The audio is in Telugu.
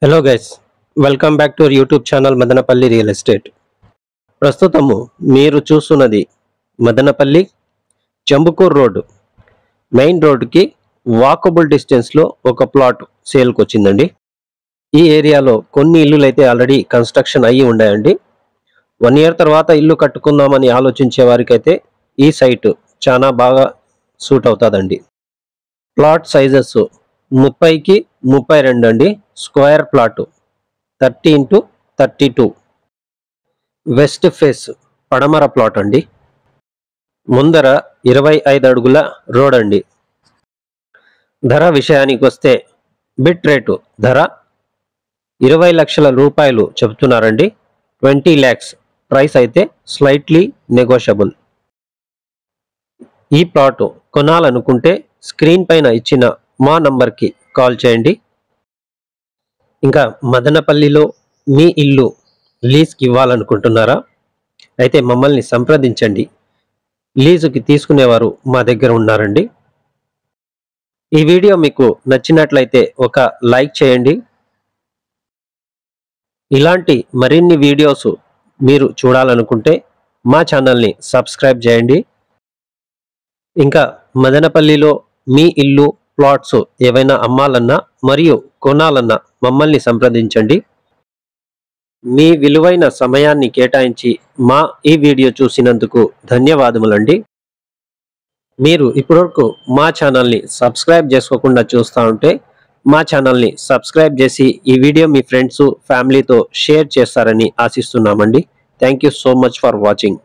Hello guys, welcome back to our YouTube channel Madanapalle real estate. ప్రస్తుతము మీరు చూస్తున్నది మదనపల్లి జంబుకూర్ రోడ్డు మెయిన్ రోడ్డుకి వాకబుల్ డిస్టెన్స్లో ఒక ప్లాట్ సేల్కి వచ్చిందండి. ఈ ఏరియాలో కొన్ని ఇల్లులు అయితే ఆల్రెడీ కన్స్ట్రక్షన్ అయ్యి ఉన్నాయండి. 1 year తర్వాత ఇల్లు కట్టుకుందామని ఆలోచించే వారికైతే ఈ సైట్ చాలా బాగా సూట్ అవుతుందండి. ప్లాట్ సైజెస్ 30కి 32 అండి. Square plot 30x32 west face పడమర ప్లాట్ అండి. ముందర 25 అడుగుల రోడ్ అండి. ధర విషయానికి వస్తే బిట్ రేటు ధర 20 లక్షల రూపాయలు చెబుతున్నారండి. 20 lakhs ప్రైస్ అయితే స్లైట్లీ నెగోషియబుల్. ఈ ప్లాట్ కొనాలనుకుంటే స్క్రీన్ పైన ఇచ్చిన మా నంబర్కి కాల్ చేయండి. ఇంకా మదనపల్లిలో మీ ఇల్లు లీజ్కి ఇవ్వాలనుకుంటున్నారా? అయితే మమ్మల్ని సంప్రదించండి. లీజుకి తీసుకునేవారు మా దగ్గర ఉన్నారండి. ఈ వీడియో మీకు నచ్చినట్లయితే ఒక లైక్ చేయండి. ఇలాంటి మరిన్ని వీడియోస్ మీరు చూడాలనుకుంటే మా ఛానల్ని సబ్స్క్రైబ్ చేయండి. ఇంకా మదనపల్లిలో మీ ఇల్లు ప్లాట్స్ ఏవైనా అమ్మాలన్నా మరియు కొనాలన్నా మమ్మల్ని సంప్రదించండి. మీ విలువైన సమయాన్ని కేటాయించి మా ఈ వీడియో చూసినందుకు ధన్యవాదములండి. మీరు ఇప్పటివరకు మా ఛానల్ని సబ్స్క్రైబ్ చేసుకోకుండా చూస్తూ ఉంటే మా ఛానల్ని సబ్స్క్రైబ్ చేసి ఈ వీడియో మీ ఫ్రెండ్స్ ఫ్యామిలీతో షేర్ చేస్తారని ఆశిస్తున్నామండి. Thank you so much for watching.